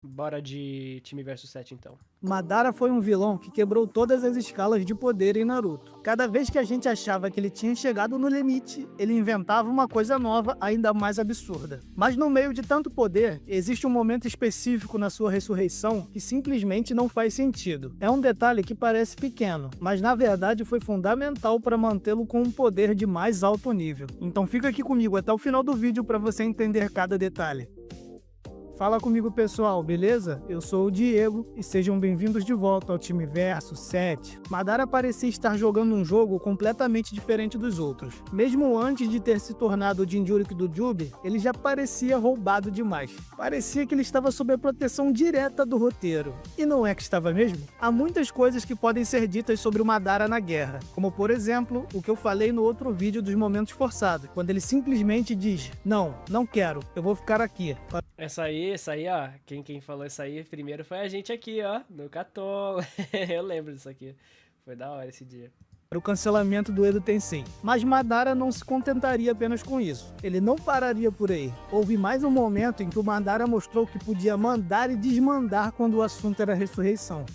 Bora de time versus 7 então. Madara foi um vilão que quebrou todas as escalas de poder em Naruto. Cada vez que a gente achava que ele tinha chegado no limite, ele inventava uma coisa nova ainda mais absurda. Mas no meio de tanto poder, existe um momento específico na sua ressurreição que simplesmente não faz sentido. É um detalhe que parece pequeno, mas na verdade foi fundamental para mantê-lo com um poder de mais alto nível. Então fica aqui comigo até o final do vídeo para você entender cada detalhe. Fala comigo, pessoal, beleza? Eu sou o Diego e sejam bem-vindos de volta ao time Versus 7. Madara parecia estar jogando um jogo completamente diferente dos outros. Mesmo antes de ter se tornado o Jinchuriki do Kyuubi, ele já parecia roubado demais. Parecia que ele estava sob a proteção direta do roteiro. E não é que estava mesmo? Há muitas coisas que podem ser ditas sobre o Madara na guerra, como por exemplo, o que eu falei no outro vídeo dos momentos forçados, quando ele simplesmente diz: não quero, eu vou ficar aqui. Essa aí, ó, quem falou isso aí primeiro foi a gente aqui, ó, no Caton. Eu lembro disso aqui. Foi da hora esse dia. Para o cancelamento do Edo Tensei. Mas Madara não se contentaria apenas com isso. Ele não pararia por aí. Houve mais um momento em que o Madara mostrou que podia mandar e desmandar quando o assunto era ressurreição.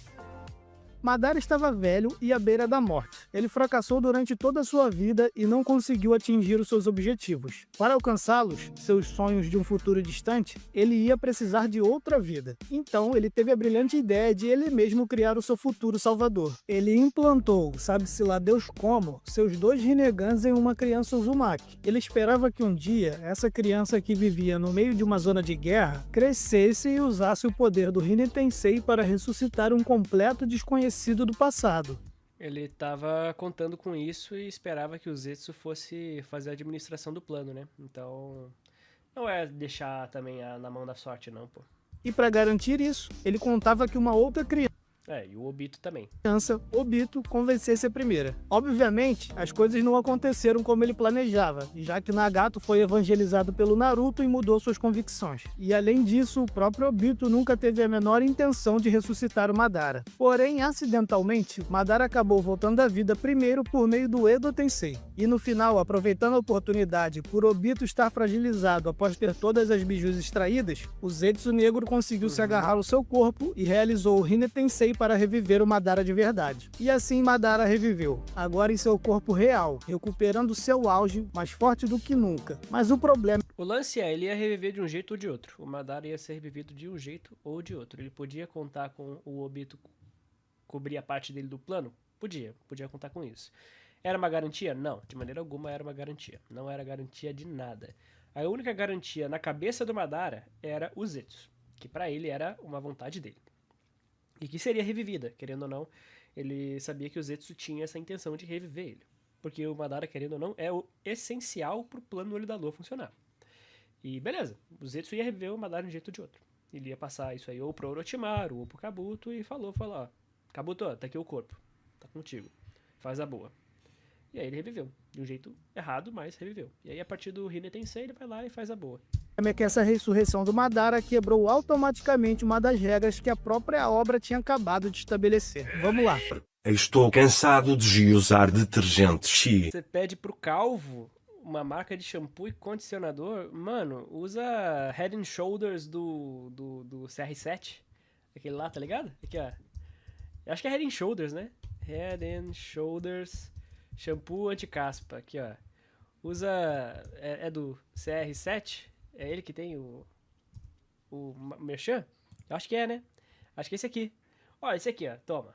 Madara estava velho e à beira da morte. Ele fracassou durante toda a sua vida e não conseguiu atingir os seus objetivos. Para alcançá-los, seus sonhos de um futuro distante, ele ia precisar de outra vida. Então, ele teve a brilhante ideia de ele mesmo criar o seu futuro salvador. Ele implantou, sabe-se lá Deus como, seus 2 Rinegans em uma criança Uzumaki. Ele esperava que um dia, essa criança que vivia no meio de uma zona de guerra, crescesse e usasse o poder do Rin Tensei para ressuscitar um completo desconhecido do passado. Ele tava contando com isso e esperava que o Zetsu fosse fazer a administração do plano, né? Então, não é deixar também na mão da sorte, não, pô. E para garantir isso, ele contava que uma outra criança, E o Obito também. Obito, convencesse a primeira. Obviamente, as coisas não aconteceram como ele planejava, já que Nagato foi evangelizado pelo Naruto e mudou suas convicções. E além disso, o próprio Obito nunca teve a menor intenção de ressuscitar o Madara. Porém, acidentalmente, Madara acabou voltando à vida primeiro por meio do Edo Tensei. E no final, aproveitando a oportunidade por Obito estar fragilizado após ter todas as bijus extraídas, o Zetsu Negro conseguiu se agarrar ao seu corpo e realizou o Rin Tensei para reviver o Madara de verdade. E assim Madara reviveu, agora em seu corpo real, recuperando seu auge, mais forte do que nunca. Mas o problema... O lance é, ele ia reviver de um jeito ou de outro. O Madara ia ser revivido de um jeito ou de outro. Ele podia contar com o Obito cobrir a parte dele do plano? Podia contar com isso. Era uma garantia? Não, de maneira alguma era uma garantia. Não era garantia de nada. A única garantia na cabeça do Madara era o Zetsu, que pra ele era uma vontade dele. E que seria revivida, querendo ou não, ele sabia que o Zetsu tinha essa intenção de reviver ele. Porque o Madara, querendo ou não, é o essencial pro plano do Olho da Lua funcionar. E beleza, o Zetsu ia reviver o Madara de um jeito ou de outro. Ele ia passar isso aí ou pro Orochimaru ou pro Kabuto e falou, ó, Kabuto, tá aqui o corpo, tá contigo, faz a boa. E aí ele reviveu, de um jeito errado, mas reviveu. E aí a partir do Rin Tensei ele vai lá e faz a boa. É que essa ressurreição do Madara quebrou automaticamente uma das regras que a própria obra tinha acabado de estabelecer. Vamos lá. Estou cansado de usar detergente Xi. Você pede pro calvo uma marca de shampoo e condicionador, mano, usa Head and Shoulders do CR7. Aquele lá, tá ligado? Aqui, ó. Eu acho que é Head and Shoulders, né? Head and Shoulders shampoo anti-caspa. Aqui, ó. Usa... É do CR7? É ele que tem o merchan? Eu acho que é, né? Acho que é esse aqui. Ó, esse aqui, ó. Toma.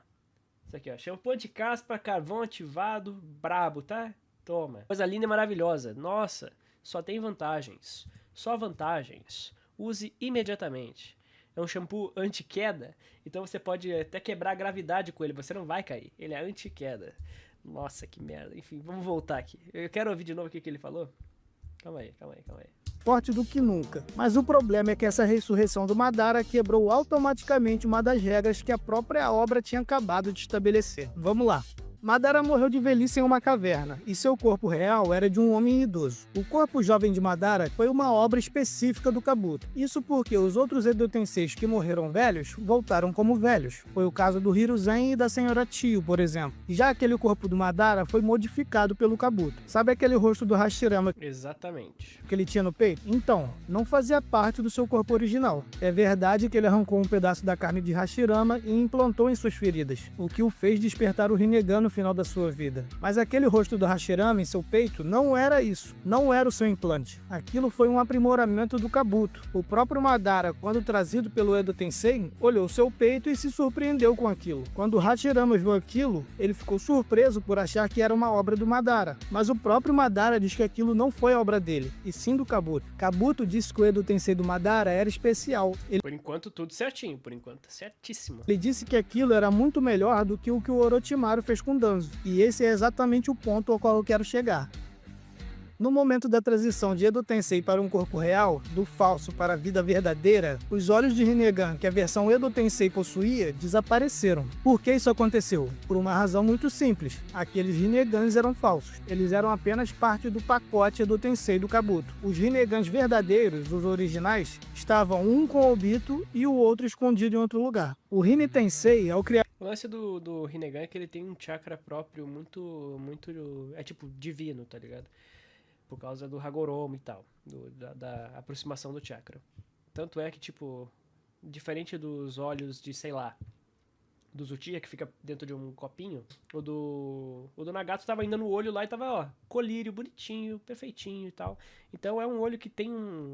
Esse aqui, ó. Shampoo anti-caspa, carvão ativado, brabo, tá? Toma. Coisa linda e maravilhosa. Nossa, só tem vantagens. Só vantagens. Use imediatamente. É um shampoo anti-queda, então você pode até quebrar a gravidade com ele, você não vai cair. Ele é anti-queda. Nossa, que merda. Enfim, vamos voltar aqui. Eu quero ouvir de novo o que ele falou. Calma aí. Forte do que nunca. Mas o problema é que essa ressurreição do Madara quebrou automaticamente uma das regras que a própria obra tinha acabado de estabelecer. Vamos lá. Madara morreu de velhice em uma caverna, e seu corpo real era de um homem idoso. O corpo jovem de Madara foi uma obra específica do Kabuto. Isso porque os outros Edo Tenseis que morreram velhos, voltaram como velhos. Foi o caso do Hiruzen e da Senhora Tio, por exemplo. Já aquele corpo do Madara foi modificado pelo Kabuto. Sabe aquele rosto do Hashirama Exatamente. que ele tinha no peito? Então, não fazia parte do seu corpo original. É verdade que ele arrancou um pedaço da carne de Hashirama e implantou em suas feridas, o que o fez despertar o Rinnegan no final da sua vida. Mas aquele rosto do Hashirama em seu peito não era isso, não era o seu implante. Aquilo foi um aprimoramento do Kabuto. O próprio Madara, quando trazido pelo Edo Tensei, olhou seu peito e se surpreendeu com aquilo. Quando o Hashirama viu aquilo, ele ficou surpreso por achar que era uma obra do Madara. Mas o próprio Madara diz que aquilo não foi obra dele, e sim do Kabuto. Kabuto disse que o Edo Tensei do Madara era especial. Por enquanto, tudo certinho. Por enquanto, certíssimo. Ele disse que aquilo era muito melhor do que o Orochimaru fez com Danzo. E esse é exatamente o ponto ao qual eu quero chegar. No momento da transição de Edo Tensei para um corpo real, do falso para a vida verdadeira, os olhos de Rinnegan que a versão Edo Tensei possuía desapareceram. Por que isso aconteceu? Por uma razão muito simples. Aqueles Rinnegans eram falsos. Eles eram apenas parte do pacote Edo Tensei do Kabuto. Os Rinnegans verdadeiros, os originais, estavam um com o Obito e o outro escondido em outro lugar. O Rinne Tensei, ao criar O lance do Rinnegan é que ele tem um chakra próprio muito... É tipo divino, tá ligado? Por causa do Hagoromo e tal, da aproximação do chakra. Tanto é que, tipo, diferente dos olhos de, sei lá, do Zutia, que fica dentro de um copinho, o do Nagato tava ainda no olho lá e tava, ó, colírio, bonitinho, perfeitinho e tal. Então é um olho que tem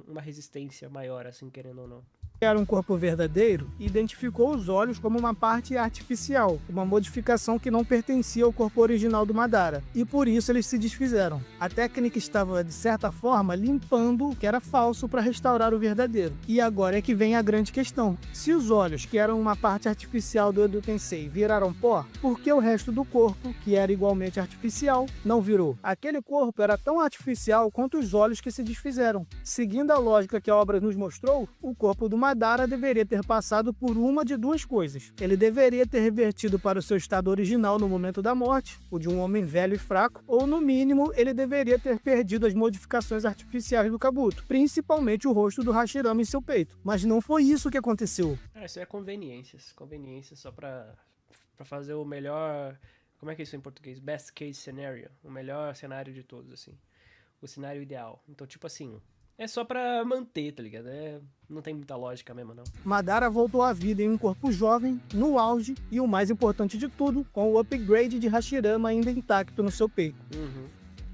uma resistência maior, assim, querendo ou não. Era um corpo verdadeiro, identificou os olhos como uma parte artificial, uma modificação que não pertencia ao corpo original do Madara, e por isso eles se desfizeram. A técnica estava, de certa forma, limpando o que era falso para restaurar o verdadeiro. E agora é que vem a grande questão. Se os olhos, que eram uma parte artificial do Edo Tensei, viraram pó, por que o resto do corpo, que era igualmente artificial, não virou? Aquele corpo era tão artificial quanto os olhos que se desfizeram. Seguindo a lógica que a obra nos mostrou, o corpo do Madara deveria ter passado por uma de duas coisas. Ele deveria ter revertido para o seu estado original no momento da morte, o de um homem velho e fraco, ou no mínimo ele deveria ter perdido as modificações artificiais do Kabuto, principalmente o rosto do Hashirama em seu peito. Mas não foi isso que aconteceu. Isso é conveniências só pra fazer o melhor... Como é que é isso em português? Best case scenario. O melhor cenário de todos, assim. O cenário ideal. Então, tipo assim... É só pra manter, tá ligado? Não tem muita lógica mesmo, não. Madara voltou à vida em um corpo jovem, no auge, e o mais importante de tudo, com o upgrade de Hashirama ainda intacto no seu peito.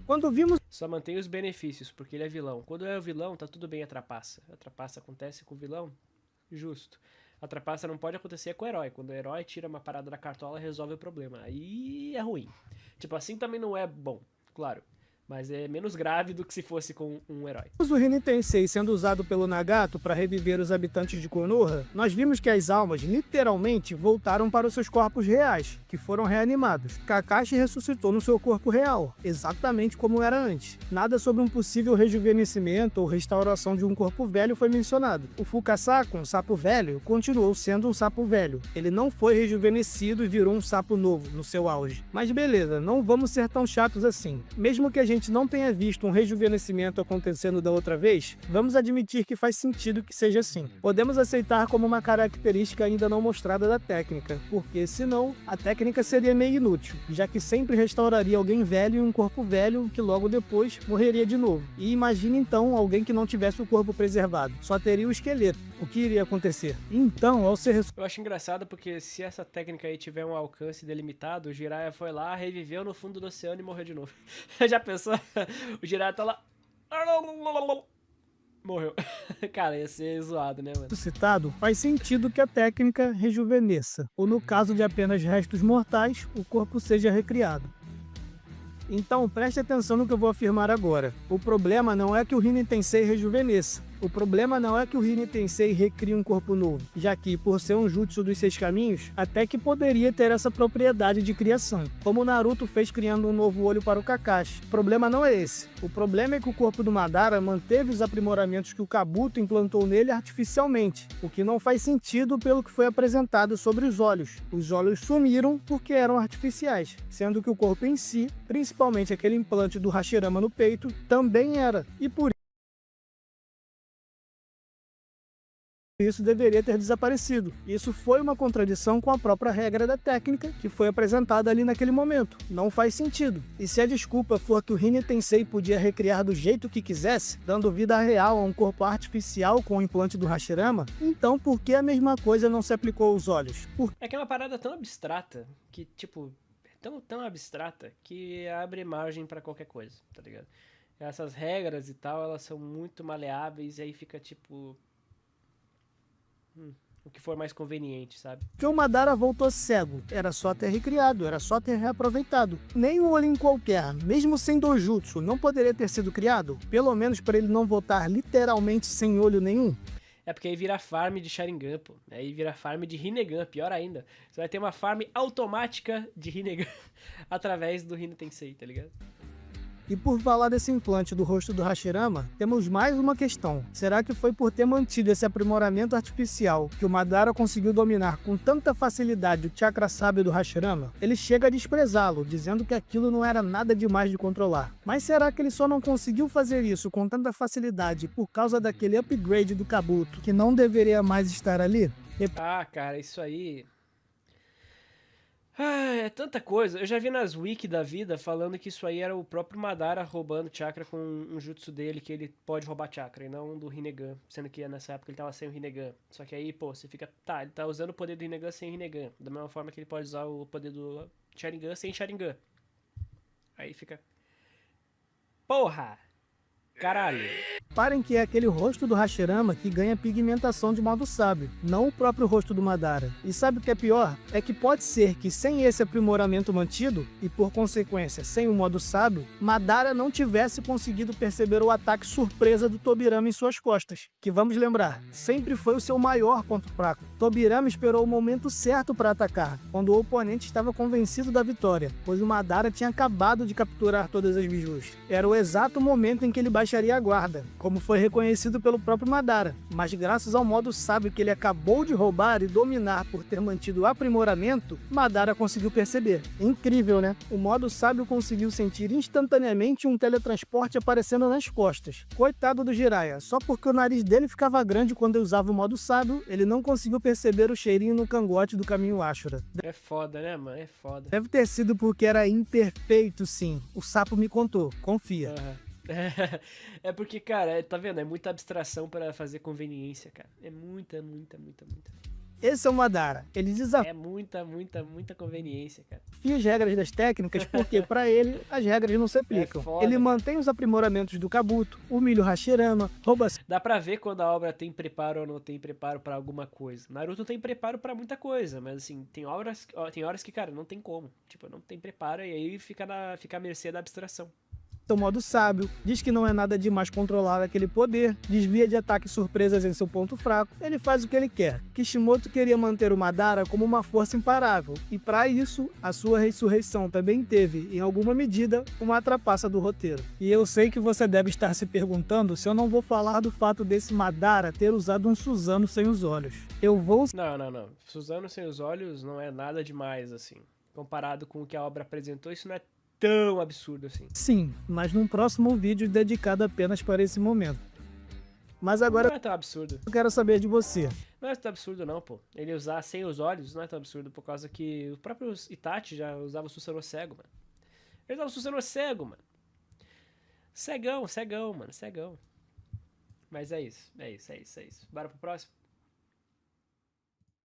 Quando vimos... Só mantém os benefícios, porque ele é vilão. Quando é o vilão, tá tudo bem a trapaça. A trapaça acontece com o vilão, justo. A trapaça não pode acontecer com o herói. Quando o herói tira uma parada da cartola, resolve o problema. Aí é ruim. Tipo, assim também não é bom, claro. Mas é menos grave do que se fosse com um herói. O Rinne Tensei sendo usado pelo Nagato para reviver os habitantes de Konoha, nós vimos que as almas literalmente voltaram para os seus corpos reais, que foram reanimados. Kakashi ressuscitou no seu corpo real, exatamente como era antes. Nada sobre um possível rejuvenescimento ou restauração de um corpo velho foi mencionado. O Fukasaku, um sapo velho, continuou sendo um sapo velho. Ele não foi rejuvenescido e virou um sapo novo no seu auge. Mas beleza, não vamos ser tão chatos assim. Mesmo que a gente não tenha visto um rejuvenescimento acontecendo da outra vez, vamos admitir que faz sentido que seja assim. Podemos aceitar como uma característica ainda não mostrada da técnica, porque senão a técnica seria meio inútil, já que sempre restauraria alguém velho em um corpo velho que logo depois morreria de novo. E imagine então alguém que não tivesse o corpo preservado, só teria o esqueleto. O que iria acontecer? Então, ao ser... Eu acho engraçado porque se essa técnica aí tiver um alcance delimitado, o Jiraiya foi lá, reviveu no fundo do oceano e morreu de novo. Já pensou? O Jiraiya tá lá... Morreu. Cara, ia ser zoado, né, mano? Citado, faz sentido que a técnica rejuvenesça, ou no caso de apenas restos mortais, o corpo seja recriado. Então, preste atenção no que eu vou afirmar agora. O problema não é que o Rinne Tensei rejuvenesça. O problema não é que o Rin Tensei recria um corpo novo, já que, por ser um jutsu dos 6 caminhos, até que poderia ter essa propriedade de criação, como o Naruto fez criando um novo olho para o Kakashi. O problema não é esse. O problema é que o corpo do Madara manteve os aprimoramentos que o Kabuto implantou nele artificialmente, o que não faz sentido pelo que foi apresentado sobre os olhos. Os olhos sumiram porque eram artificiais, sendo que o corpo em si, principalmente aquele implante do Hashirama no peito, também era, e por isso deveria ter desaparecido. Isso foi uma contradição com a própria regra da técnica que foi apresentada ali naquele momento. Não faz sentido. E se a desculpa for que o Rin Tensei podia recriar do jeito que quisesse, dando vida real a um corpo artificial com o implante do Hashirama, então por que a mesma coisa não se aplicou aos olhos? É que é uma parada tão abstrata que, tipo, tão abstrata que abre margem pra qualquer coisa, tá ligado? Essas regras e tal, elas são muito maleáveis e aí fica, tipo, o que for mais conveniente, sabe? Porque o Madara voltou cego. Era só ter recriado, era só ter reaproveitado. Nem um olhinho qualquer, mesmo sem dojutsu, não poderia ter sido criado? Pelo menos para ele não voltar literalmente sem olho nenhum? É porque aí vira farm de Sharingan, pô. Aí vira farm de Rinnegan, pior ainda. Você vai ter uma farm automática de Rinnegan através do Rin Tensei, tá ligado? E por falar desse implante do rosto do Hashirama, temos mais uma questão. Será que foi por ter mantido esse aprimoramento artificial que o Madara conseguiu dominar com tanta facilidade o chakra sábio do Hashirama? Ele chega a desprezá-lo, dizendo que aquilo não era nada demais de controlar. Mas será que ele só não conseguiu fazer isso com tanta facilidade por causa daquele upgrade do Kabuto, que não deveria mais estar ali? Ah, cara, isso aí... Ah, é tanta coisa. Eu já vi nas wiki da vida falando que isso aí era o próprio Madara roubando chakra com um jutsu dele, que ele pode roubar chakra, e não do Rinnegan. Sendo que nessa época ele tava sem o Rinnegan. Só que aí, pô, você fica... Tá, ele tá usando o poder do Rinnegan sem o Rinnegan. Da mesma forma que ele pode usar o poder do Sharingan sem Sharingan. Aí fica... Porra! Caralho! Reparem que é aquele rosto do Hashirama que ganha pigmentação de modo sábio, não o próprio rosto do Madara. E sabe o que é pior? É que pode ser que sem esse aprimoramento mantido, e por consequência sem o modo sábio, Madara não tivesse conseguido perceber o ataque surpresa do Tobirama em suas costas, que vamos lembrar, sempre foi o seu maior ponto fraco. Tobirama esperou o momento certo para atacar, quando o oponente estava convencido da vitória, pois o Madara tinha acabado de capturar todas as bijus. Era o exato momento em que ele baixaria a guarda, como foi reconhecido pelo próprio Madara, mas graças ao modo sábio que ele acabou de roubar e dominar por ter mantido o aprimoramento, Madara conseguiu perceber. Incrível, né? O modo sábio conseguiu sentir instantaneamente um teletransporte aparecendo nas costas. Coitado do Jiraiya, só porque o nariz dele ficava grande quando ele usava o modo sábio, ele não conseguiu perceber o cheirinho no cangote do caminho Ashura. É foda, né, mano? É foda. Deve ter sido porque era imperfeito, sim. O sapo me contou, confia. Uhum. É porque, cara, tá vendo? É muita abstração pra fazer conveniência, cara. É muita. Esse é o Madara. Ele desafia É muita conveniência, cara. as regras das técnicas porque, pra ele, as regras não se aplicam. foda, Ele cara. mantém os aprimoramentos do Kabuto, humilha o Hashirama, rouba Dá pra ver quando a obra tem preparo ou não tem preparo pra alguma coisa. Naruto tem preparo pra muita coisa, mas assim, tem horas que, cara, não tem como. Tipo, não tem preparo e aí fica à mercê da abstração. seu modo sábio, diz que não é nada demais controlar aquele poder, desvia de ataques surpresas em seu ponto fraco, ele faz o que ele quer. Kishimoto queria manter o Madara como uma força imparável, e para isso, a sua ressurreição também teve, em alguma medida, uma trapaça do roteiro. E eu sei que você deve estar se perguntando se eu não vou falar do fato desse Madara ter usado um Suzano sem os olhos. Eu vou... Não. Suzano sem os olhos não é nada demais, assim. Comparado com o que a obra apresentou, isso não é tão absurdo assim. Sim, mas num próximo vídeo dedicado apenas para esse momento. Mas agora Não é tão absurdo. eu quero saber de você. Não é tão absurdo não, pô. Ele usar sem os olhos não é tão absurdo, por causa que o próprio Itachi já usava o Susanoo cego, mano. Ele usava o Susanoo cego, mano. Cegão, mano, cegão. Mas é isso. Bora pro próximo?